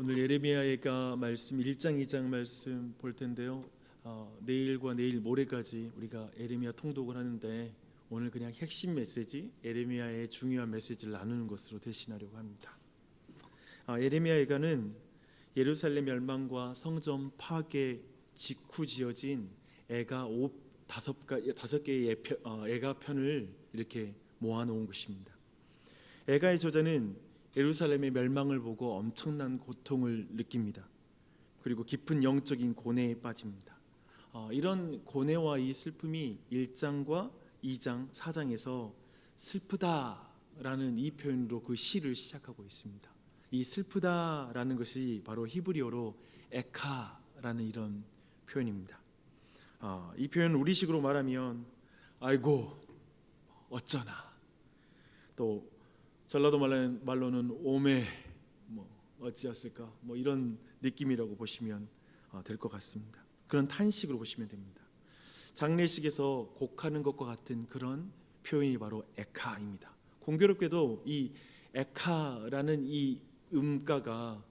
오늘 예레미야가 말씀 1장 2장 말씀 볼 텐데요. 내일과 내일 모레까지 우리가 예레미야 통독을 하는데 오늘 그냥 핵심 메시지, 예레미야의 중요한 메시지를 나누는 것으로 대신하려고 합니다. 예레미야가는 예루살렘 멸망과 성전 파괴 직후 지어진 다섯 개의 애가 편을 이렇게 모아놓은 것입니다. 애가의 저자는 예루살렘의 멸망을 보고 엄청난 고통을 느낍니다. 그리고 깊은 영적인 고뇌에 빠집니다. 이런 고뇌와 이 슬픔이 1장과 2장, 4장에서 슬프다라는 이 표현으로 그 시를 시작하고 있습니다. 이 슬프다라는 것이 바로 히브리어로 에카라는 이런 표현입니다. 이 표현 우리식으로 말하면 아이고 어쩌나, 또 전라도 말로는 오메 어찌였을까 이런 느낌이라고 보시면 될 것 같습니다. 그런 탄식으로 보시면 됩니다. 장례식에서 곡하는 것과 같은 그런 표현이 바로 에카입니다. 공교롭게도 이 에카라는 이 음가가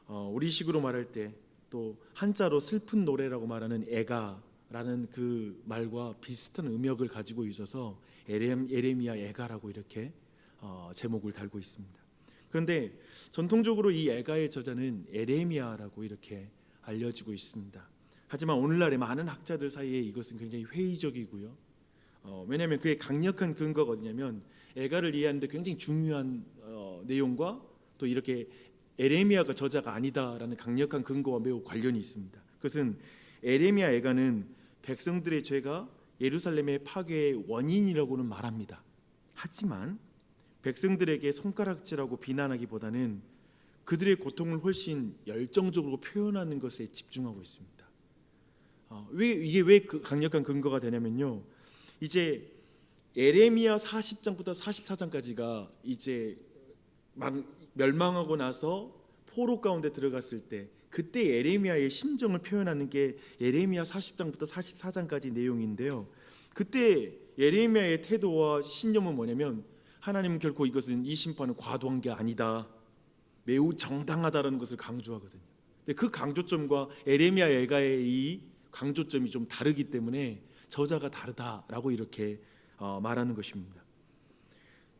우리식으로 말할 때 또 한자로 슬픈 노래라고 말하는 에가라는 그 말과 비슷한 음역을 가지고 있어서 예레미야 에가라고 이렇게 제목을 달고 있습니다. 그런데 전통적으로 이 에가의 저자는 예레미야라고 이렇게 알려지고 있습니다. 하지만 오늘날의 많은 학자들 사이에 이것은 굉장히 회의적이고요. 왜냐하면 그의 강력한 근거가 어디냐면 에가를 이해하는데 굉장히 중요한 내용과 또 이렇게 예레미야가 저자가 아니다라는 강력한 근거와 매우 관련이 있습니다. 그것은 예레미야 에가는 백성들의 죄가 예루살렘의 파괴의 원인이라고는 말합니다. 하지만 백성들에게 손가락질하고 비난하기보다는 그들의 고통을 훨씬 열정적으로 표현하는 것에 집중하고 있습니다. 이게 왜 강력한 근거가 되냐면요, 이제 예레미야 40장부터 44장까지가 이제 멸망하고 나서 포로 가운데 들어갔을 때 그때 예레미야의 심정을 표현하는 게 예레미야 40장부터 44장까지 내용인데요. 그때 예레미야의 태도와 신념은 뭐냐면 하나님은 결코 이것은 이 심판은 과도한 게 아니다, 매우 정당하다라는 것을 강조하거든요. 근데 그 강조점과 예레미야 에가의 이 강조점이 좀 다르기 때문에 저자가 다르다라고 이렇게 말하는 것입니다.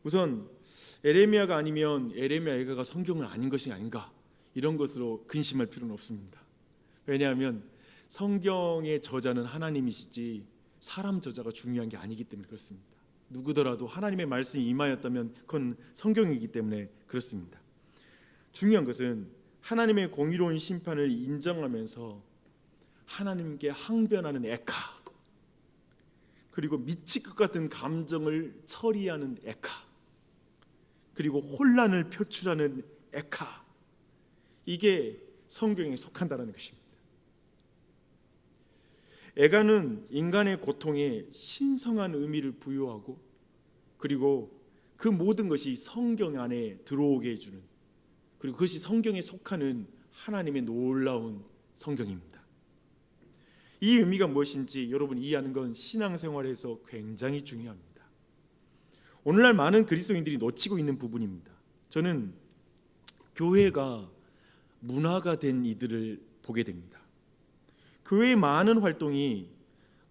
우선 예레미야가 아니면 예레미야 에가가 성경은 아닌 것이 아닌가, 이런 것으로 근심할 필요는 없습니다. 왜냐하면 성경의 저자는 하나님이시지 사람 저자가 중요한 게 아니기 때문에 그렇습니다. 누구더라도 하나님의 말씀이 임하였다면 그건 성경이기 때문에 그렇습니다. 중요한 것은 하나님의 공의로운 심판을 인정하면서 하나님께 항변하는 에카, 그리고 미칠 것 같은 감정을 처리하는 에카, 그리고 혼란을 표출하는 에카, 이게 성경에 속한다는 것입니다. 에가는 인간의 고통에 신성한 의미를 부여하고 그리고 그 모든 것이 성경 안에 들어오게 해주는, 그리고 그것이 성경에 속하는 하나님의 놀라운 성경입니다. 이 의미가 무엇인지 여러분 이해하는 건 신앙생활에서 굉장히 중요합니다. 오늘날 많은 그리스도인들이 놓치고 있는 부분입니다. 저는 교회가 문화가 된 이들을 보게 됩니다. 교회의 많은 활동이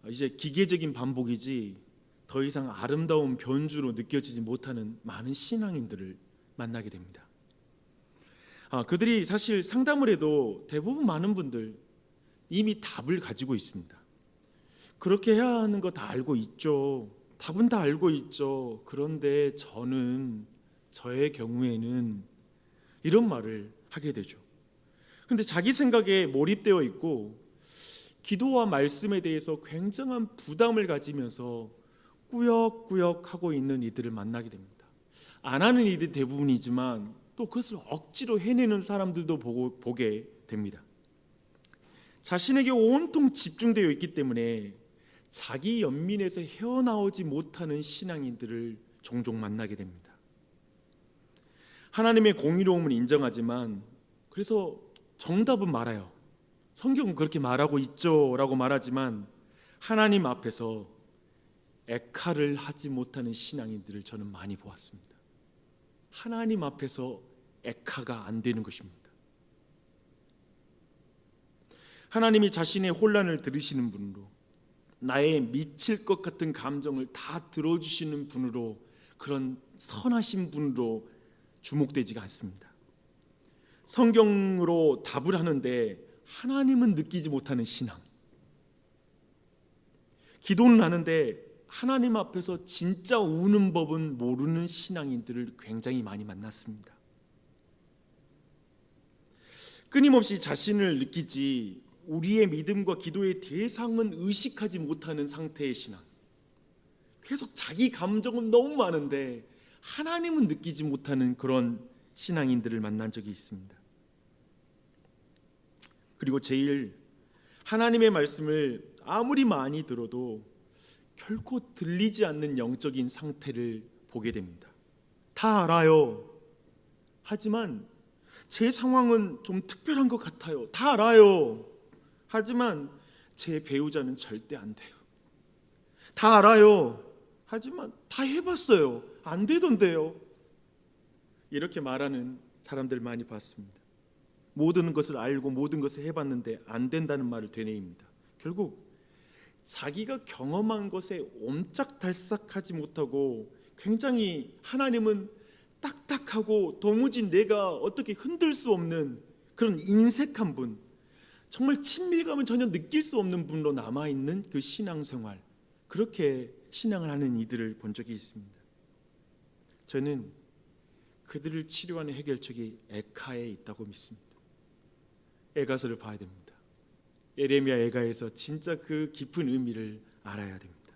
이제 기계적인 반복이지 더 이상 아름다운 변주로 느껴지지 못하는 많은 신앙인들을 만나게 됩니다. 그들이 사실 상담을 해도 대부분 많은 분들 이미 답을 가지고 있습니다. 그렇게 해야 하는 거 다 알고 있죠. 답은 다 알고 있죠. 그런데 저의 경우에는 이런 말을 하게 되죠. 그런데 자기 생각에 몰입되어 있고 기도와 말씀에 대해서 굉장한 부담을 가지면서 꾸역꾸역 하고 있는 이들을 만나게 됩니다. 안 하는 이들 대부분이지만 또 그것을 억지로 해내는 사람들도 보게 됩니다. 자신에게 온통 집중되어 있기 때문에 자기 연민에서 헤어나오지 못하는 신앙인들을 종종 만나게 됩니다. 하나님의 공의로움을 인정하지만 그래서 정답은 말아요. 성경은 그렇게 말하고 있죠 라고 말하지만 하나님 앞에서 에카를 하지 못하는 신앙인들을 저는 많이 보았습니다. 하나님 앞에서 에카가 안 되는 것입니다. 하나님이 자신의 혼란을 들으시는 분으로, 나의 미칠 것 같은 감정을 다 들어주시는 분으로, 그런 선하신 분으로 주목되지가 않습니다. 성경으로 답을 하는데 하나님은 느끼지 못하는 신앙, 기도는 하는데 하나님 앞에서 진짜 우는 법은 모르는 신앙인들을 굉장히 많이 만났습니다. 끊임없이 자신을 느끼지 우리의 믿음과 기도의 대상은 의식하지 못하는 상태의 신앙, 계속 자기 감정은 너무 많은데 하나님은 느끼지 못하는 그런 신앙인들을 만난 적이 있습니다. 그리고 제일 하나님의 말씀을 아무리 많이 들어도 결코 들리지 않는 영적인 상태를 보게 됩니다. 다 알아요. 하지만 제 상황은 좀 특별한 것 같아요. 다 알아요. 하지만 제 배우자는 절대 안 돼요. 다 알아요. 하지만 다 해봤어요. 안 되던데요. 이렇게 말하는 사람들 많이 봤습니다. 모든 것을 알고 모든 것을 해봤는데 안 된다는 말을 되뇌입니다. 결국 자기가 경험한 것에 옴짝달싹하지 못하고 굉장히 하나님은 딱딱하고 도무지 내가 어떻게 흔들 수 없는 그런 인색한 분, 정말 친밀감을 전혀 느낄 수 없는 분으로 남아있는 그 신앙생활, 그렇게 신앙을 하는 이들을 본 적이 있습니다. 저는 그들을 치료하는 해결책이 에카에 있다고 믿습니다. 에가서를 봐야 됩니다. 예레미야 에가에서 진짜 그 깊은 의미를 알아야 됩니다.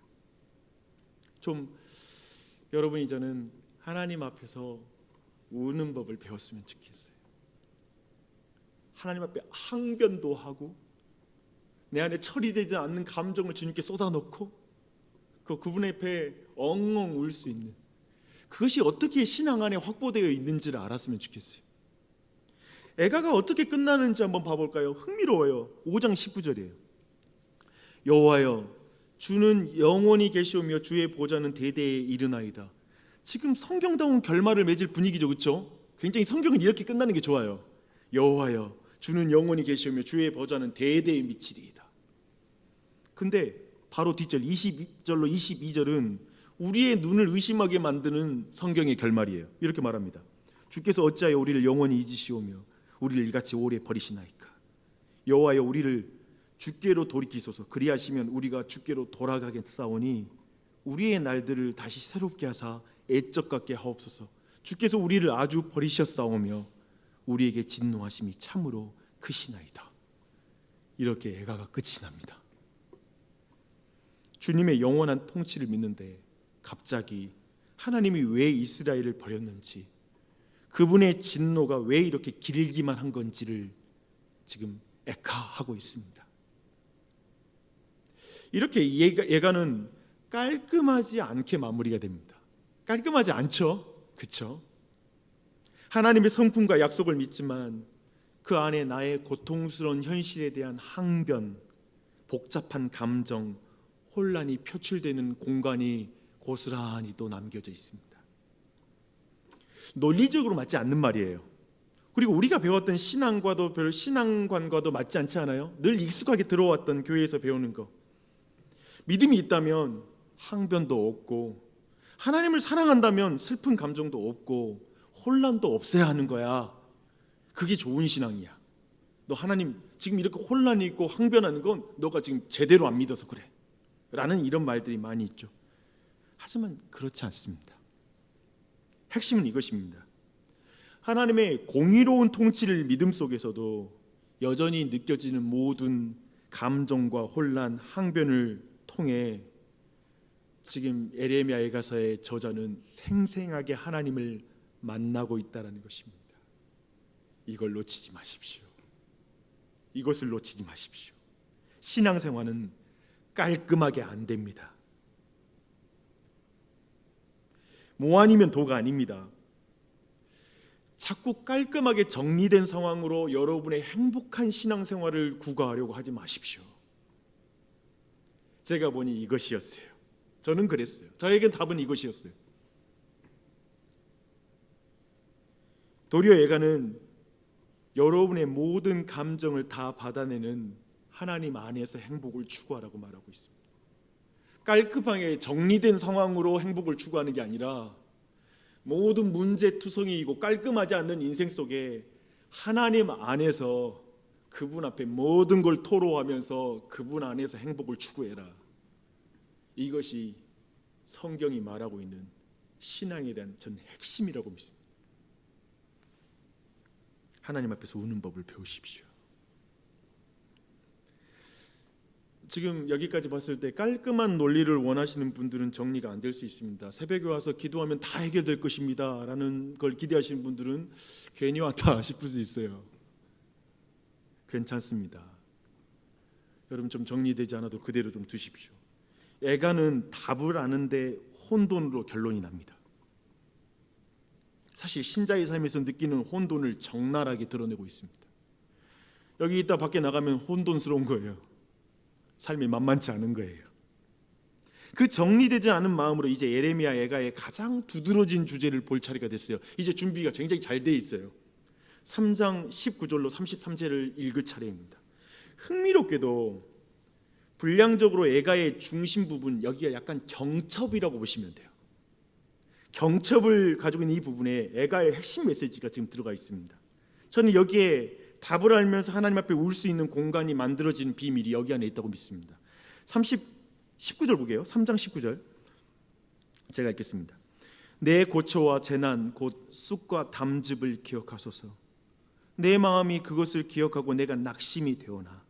좀 여러분이 저는 하나님 앞에서 우는 법을 배웠으면 좋겠어요. 하나님 앞에 항변도 하고 내 안에 처리되지 않는 감정을 주님께 쏟아놓고 그분 앞에 엉엉 울 수 있는, 그것이 어떻게 신앙 안에 확보되어 있는지를 알았으면 좋겠어요. 에가가 어떻게 끝나는지 한번 봐볼까요? 흥미로워요. 5장 19절이에요. 여호와여, 주는 영원히 계시오며 주의 보좌는 대대에 이르나이다. 지금 성경다운 결말을 맺을 분위기죠, 그렇죠? 굉장히 성경은 이렇게 끝나는 게 좋아요. 여호와여, 주는 영원히 계시오며 주의 보좌는 대대에 미치리이다. 근데 바로 뒷절 20절로 22절은 우리의 눈을 의심하게 만드는 성경의 결말이에요. 이렇게 말합니다. 주께서 어찌하여 우리를 영원히 잊으시오며 우리를 이같이 오래 버리시나이까. 여호와여, 우리를 주께로 돌이키소서. 그리하시면 우리가 주께로 돌아가겠사오니 우리의 날들을 다시 새롭게 하사 애적 같게 하옵소서. 주께서 우리를 아주 버리셨사오며 우리에게 진노하심이 참으로 크시나이다. 이렇게 에가가 끝이 납니다. 주님의 영원한 통치를 믿는데 갑자기 하나님이 왜 이스라엘을 버렸는지, 그분의 진노가 왜 이렇게 길기만 한 건지를 지금 에카하고 있습니다. 이렇게 예가는 깔끔하지 않게 마무리가 됩니다. 깔끔하지 않죠? 그렇죠? 하나님의 성품과 약속을 믿지만 그 안에 나의 고통스러운 현실에 대한 항변, 복잡한 감정, 혼란이 표출되는 공간이 고스란히 또 남겨져 있습니다. 논리적으로 맞지 않는 말이에요. 그리고 우리가 배웠던 신앙과도 별 신앙관과도 맞지 않지 않아요? 늘 익숙하게 들어왔던 교회에서 배우는 거. 믿음이 있다면 항변도 없고, 하나님을 사랑한다면 슬픈 감정도 없고, 혼란도 없애야 하는 거야. 그게 좋은 신앙이야. 너 하나님 지금 이렇게 혼란이 있고 항변하는 건 너가 지금 제대로 안 믿어서 그래 라는 이런 말들이 많이 있죠. 하지만 그렇지 않습니다. 핵심은 이것입니다. 하나님의 공의로운 통치를 믿음 속에서도 여전히 느껴지는 모든 감정과 혼란, 항변을 통해 지금 예레미야 에가서의 저자는 생생하게 하나님을 만나고 있다는 것입니다. 이걸 놓치지 마십시오. 이것을 놓치지 마십시오. 신앙생활은 깔끔하게 안 됩니다. 뭐 아니면 도가 아닙니다. 자꾸 깔끔하게 정리된 상황으로 여러분의 행복한 신앙생활을 구가하려고 하지 마십시오. 제가 보니 이것이었어요. 저는 그랬어요. 저에겐 답은 이것이었어요. 도리어 예가는 여러분의 모든 감정을 다 받아내는 하나님 안에서 행복을 추구하라고 말하고 있습니다. 깔끔하게 정리된 상황으로 행복을 추구하는 게 아니라 모든 문제투성이이고 깔끔하지 않는 인생 속에 하나님 안에서 그분 앞에 모든 걸 토로하면서 그분 안에서 행복을 추구해라. 이것이 성경이 말하고 있는 신앙에 대한 전 핵심이라고 믿습니다. 하나님 앞에서 우는 법을 배우십시오. 지금 여기까지 봤을 때 깔끔한 논리를 원하시는 분들은 정리가 안 될 수 있습니다. 새벽에 와서 기도하면 다 해결될 것입니다 라는 걸 기대하시는 분들은 괜히 왔다 싶을 수 있어요. 괜찮습니다. 여러분 좀 정리되지 않아도 그대로 좀 두십시오. 애가는 답을 아는데 혼돈으로 결론이 납니다. 사실 신자의 삶에서 느끼는 혼돈을 적나라하게 드러내고 있습니다. 여기 있다 밖에 나가면 혼돈스러운 거예요. 삶이 만만치 않은 거예요. 그 정리되지 않은 마음으로 이제 예레미야 애가의 가장 두드러진 주제를 볼 차례가 됐어요. 이제 준비가 굉장히 잘 돼 있어요. 3장 19절로 33절을 읽을 차례입니다. 흥미롭게도 분량적으로 애가의 중심 부분, 여기가 약간 경첩이라고 보시면 돼요. 경첩을 가지고 있는 이 부분에 애가의 핵심 메시지가 지금 들어가 있습니다. 저는 여기에 답을 알면서 하나님 앞에 울 수 있는 공간이 만들어지는 비밀이 여기 안에 있다고 믿습니다. 19절 보게요. 3장 19절 제가 읽겠습니다. 내 고초와 재난 곧 쑥과 담즙을 기억하소서. 내 마음이 그것을 기억하고 내가 낙심이 되오나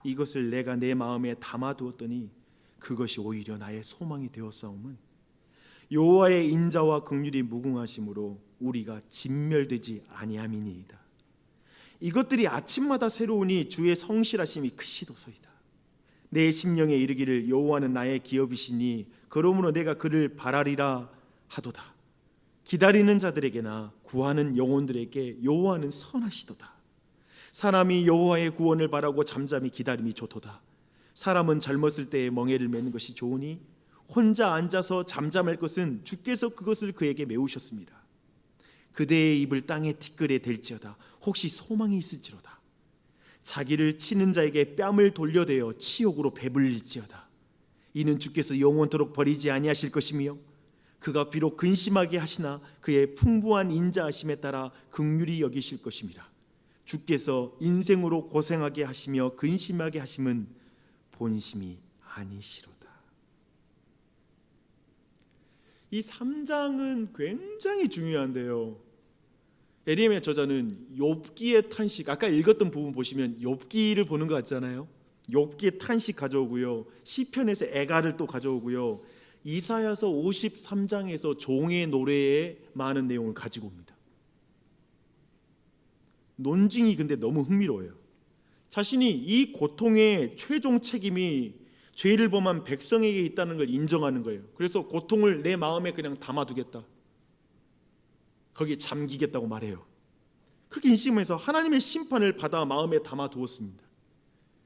이것을 내가 내 마음에 담아두었더니 그것이 오히려 나의 소망이 되었사옴은 여호와의 인자와 긍휼이 무궁하심으로 우리가 진멸되지 아니함이니이다. 이것들이 아침마다 새로우니 주의 성실하심이 크시도소이다. 내 심령에 이르기를 여호와는 나의 기업이시니 그러므로 내가 그를 바라리라 하도다. 기다리는 자들에게나 구하는 영혼들에게 여호와는 선하시도다. 사람이 여호와의 구원을 바라고 잠잠히 기다림이 좋도다. 사람은 젊었을 때에 멍에를 매는 것이 좋으니 혼자 앉아서 잠잠할 것은 주께서 그것을 그에게 메우셨습니다. 그대의 입을 땅에 티끌에 댈지어다. 혹시 소망이 있을지로다. 자기를 치는 자에게 뺨을 돌려대어 치욕으로 배불릴지어다. 이는 주께서 영원토록 버리지 아니하실 것이며 그가 비록 근심하게 하시나 그의 풍부한 인자하심에 따라 긍휼히 여기실 것임이라. 주께서 인생으로 고생하게 하시며 근심하게 하심은 본심이 아니시로다. 이 3장은 굉장히 중요한데요. 예레미야 저자는 욥기의 탄식, 아까 읽었던 부분 보시면 욥기를 보는 것 같잖아요. 욥기의 탄식 가져오고요, 시편에서 애가를 또 가져오고요, 이사야서 53장에서 종의 노래의 많은 내용을 가지고 옵니다. 논증이 근데 너무 흥미로워요. 자신이 이 고통의 최종 책임이 죄를 범한 백성에게 있다는 걸 인정하는 거예요. 그래서 고통을 내 마음에 그냥 담아두겠다, 거기에 잠기겠다고 말해요. 그렇게 인식하면서 하나님의 심판을 받아 마음에 담아두었습니다.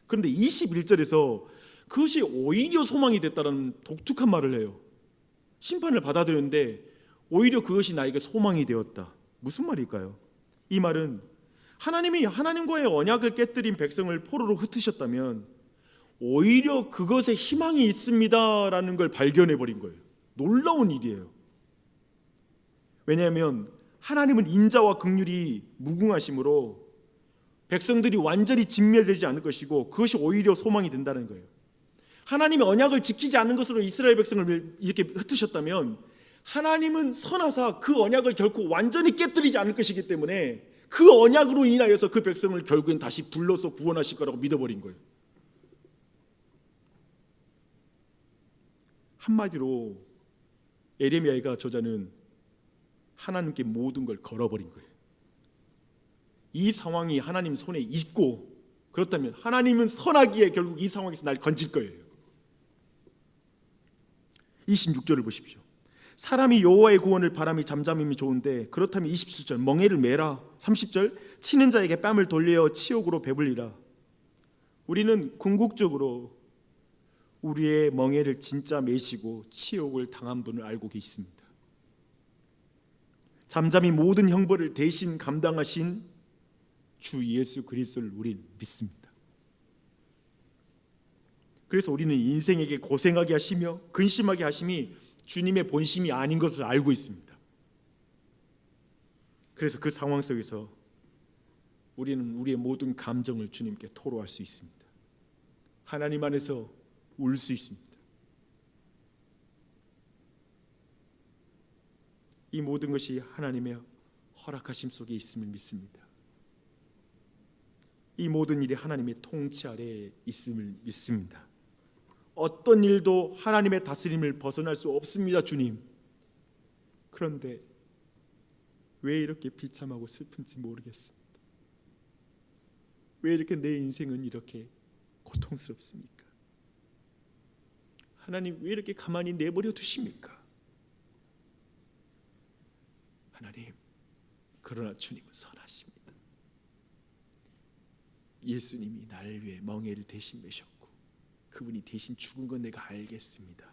그런데 21절에서 그것이 오히려 소망이 됐다는 독특한 말을 해요. 심판을 받아들였는데 오히려 그것이 나에게 소망이 되었다. 무슨 말일까요? 이 말은 하나님이 하나님과의 언약을 깨뜨린 백성을 포로로 흩으셨다면 오히려 그것에 희망이 있습니다라는 걸 발견해버린 거예요. 놀라운 일이에요. 왜냐하면 하나님은 인자와 긍휼이 무궁하심으로 백성들이 완전히 진멸되지 않을 것이고 그것이 오히려 소망이 된다는 거예요. 하나님의 언약을 지키지 않은 것으로 이스라엘 백성을 이렇게 흩으셨다면 하나님은 선하사 그 언약을 결코 완전히 깨뜨리지 않을 것이기 때문에 그 언약으로 인하여서 그 백성을 결국엔 다시 불러서 구원하실 거라고 믿어버린 거예요. 한마디로 예레미야가 저자는 하나님께 모든 걸 걸어버린 거예요. 이 상황이 하나님 손에 있고 그렇다면 하나님은 선하기에 결국 이 상황에서 날 건질 거예요. 26절을 보십시오. 사람이 여호와의 구원을 바람이 잠잠임이 좋은데 그렇다면 27절 멍에를 매라. 30절 치는 자에게 뺨을 돌려 치욕으로 배불리라. 우리는 궁극적으로 우리의 멍에를 진짜 매시고 치욕을 당한 분을 알고 계십니다. 잠잠히 모든 형벌을 대신 감당하신 주 예수 그리스도를 우리는 믿습니다. 그래서 우리는 인생에게 고생하게 하시며 근심하게 하심이 주님의 본심이 아닌 것을 알고 있습니다. 그래서 그 상황 속에서 우리는 우리의 모든 감정을 주님께 토로할 수 있습니다. 하나님 안에서 울 수 있습니다. 이 모든 것이 하나님의 허락하심 속에 있음을 믿습니다. 이 모든 일이 하나님의 통치 아래에 있음을 믿습니다. 어떤 일도 하나님의 다스림을 벗어날 수 없습니다, 주님. 그런데 왜 이렇게 비참하고 슬픈지 모르겠습니다. 왜 이렇게 내 인생은 이렇게 고통스럽습니까? 하나님, 왜 이렇게 가만히 내버려 두십니까? 하나님, 그러나 주님은 선하십니다. 예수님이 나를 위해 멍에를 대신 매셨고 그분이 대신 죽은 건 내가 알겠습니다.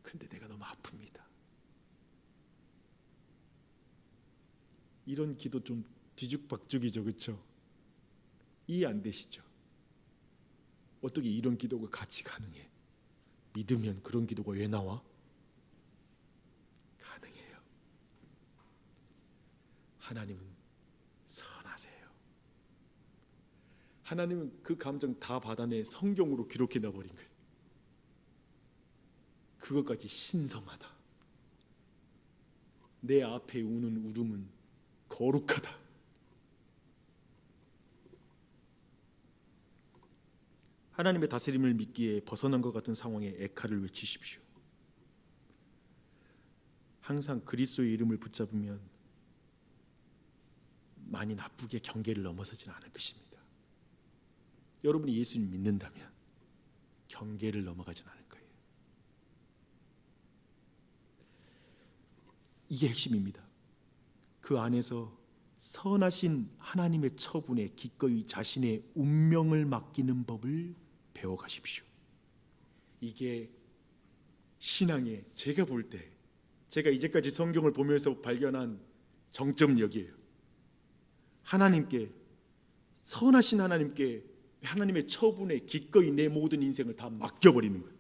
근데 내가 너무 아픕니다. 이런 기도 좀 뒤죽박죽이죠, 그렇죠? 이해 안 되시죠? 어떻게 이런 기도가 같이 가능해? 믿으면 그런 기도가 왜 나와? 가능해요. 하나님은 선하세요. 하나님은 그 감정 다 받아내 성경으로 기록해 놔버린 거예요. 그것까지 신성하다. 내 앞에 우는 울음은 거룩하다. 하나님의 다스림을 믿기에 벗어난 것 같은 상황에 에카를 외치십시오. 항상 그리스도의 이름을 붙잡으면 많이 나쁘게 경계를 넘어서지는 않을 것입니다. 여러분이 예수님 믿는다면 경계를 넘어가진 않을 거예요. 이게 핵심입니다. 그 안에서 선하신 하나님의 처분에 기꺼이 자신의 운명을 맡기는 법을 배워가십시오. 이게 신앙의, 제가 볼 때, 제가 이제까지 성경을 보면서 발견한 정점역이에요. 하나님께, 선하신 하나님께, 하나님의 처분에 기꺼이 내 모든 인생을 다 맡겨버리는 거예요.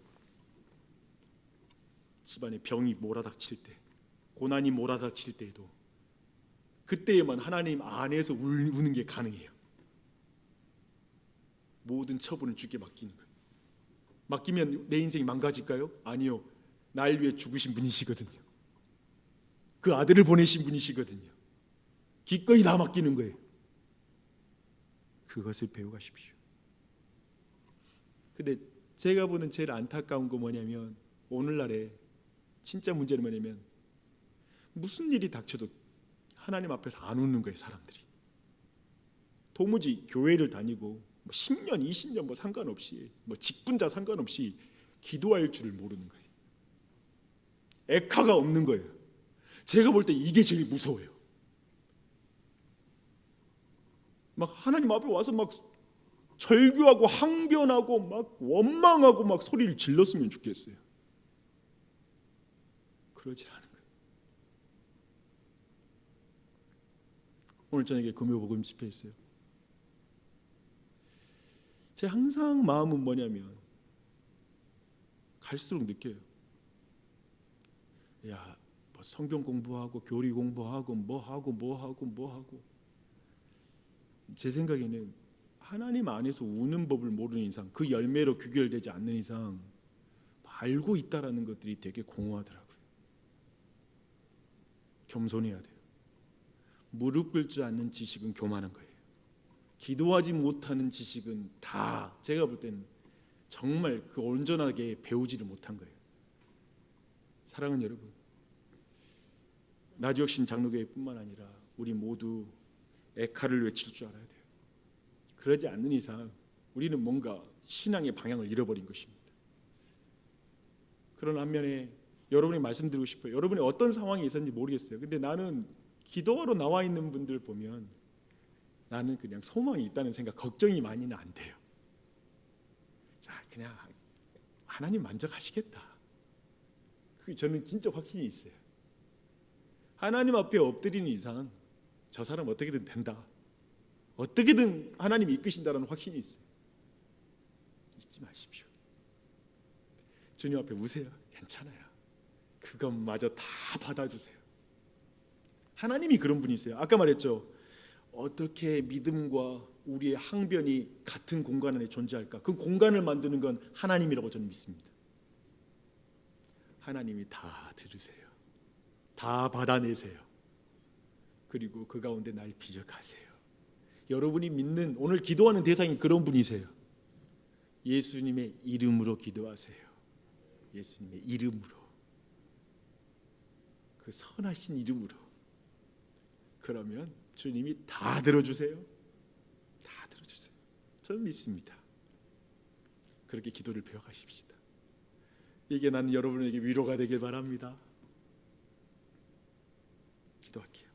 집안에 병이 몰아닥칠 때, 고난이 몰아닥칠 때에도 그때에만 하나님 안에서 우는 게 가능해요. 모든 처분을 주께 맡기는 거예요. 맡기면 내 인생이 망가질까요? 아니요. 날 위해 죽으신 분이시거든요. 그 아들을 보내신 분이시거든요. 기꺼이 다 맡기는 거예요. 그것을 배워가십시오. 근데 제가 보는 제일 안타까운 거 뭐냐면, 오늘날에 진짜 문제는 뭐냐면 무슨 일이 닥쳐도 하나님 앞에서 안 웃는 거예요, 사람들이. 도무지 교회를 다니고 10년, 20년 상관없이, 직분자 상관없이 기도할 줄을 모르는 거예요. 에카가 없는 거예요. 제가 볼 때 이게 제일 무서워요. 하나님 앞에 와서 절규하고 항변하고 원망하고 소리를 질렀으면 좋겠어요. 그러지 않은 거예요. 오늘 저녁에 금요복음 집회 있어요. 제 항상 마음은 뭐냐면, 갈수록 느껴요. 야, 성경 공부하고 교리 공부하고 뭐하고 제 생각에는 하나님 안에서 우는 법을 모르는 이상, 그 열매로 귀결되지 않는 이상 알고 있다라는 것들이 되게 공허하더라고요. 겸손해야 돼요. 무릎 꿇지 않는 지식은 교만한 거예요. 기도하지 못하는 지식은 다 제가 볼 때는 정말 그 온전하게 배우지를 못한 거예요. 사랑하는 여러분, 나주혁신 장로교회뿐만 아니라 우리 모두 에카를 외칠 줄 알아야 돼요. 그러지 않는 이상 우리는 뭔가 신앙의 방향을 잃어버린 것입니다. 그런 반면에 여러분이 말씀드리고 싶어요. 여러분이 어떤 상황이 있었는지 모르겠어요. 근데 나는 기도하러 나와 있는 분들 보면 나는 그냥 소망이 있다는 생각, 걱정이 많이는 안 돼요. 자, 그냥 하나님 만져가시겠다. 그게 저는 진짜 확신이 있어요. 하나님 앞에 엎드리는 이상 저 사람 어떻게든 된다. 어떻게든 하나님이 이끄신다는 확신이 있어요. 잊지 마십시오. 주님 앞에 우세요. 괜찮아요. 그것마저 다 받아주세요. 하나님이 그런 분이세요. 아까 말했죠. 어떻게 믿음과 우리의 항변이 같은 공간 안에 존재할까? 그 공간을 만드는 건 하나님이라고 저는 믿습니다. 하나님이 다 들으세요. 다 받아내세요. 그리고 그 가운데 날 빚어가세요. 여러분이 믿는 오늘 기도하는 대상이 그런 분이세요. 예수님의 이름으로 기도하세요. 예수님의 이름으로, 그 선하신 이름으로. 그러면 주님이 다 들어주세요. 다 들어주세요. 저는 믿습니다. 그렇게 기도를 배워가십시다. 이게 나는 여러분에게 위로가 되길 바랍니다. 기도할게요.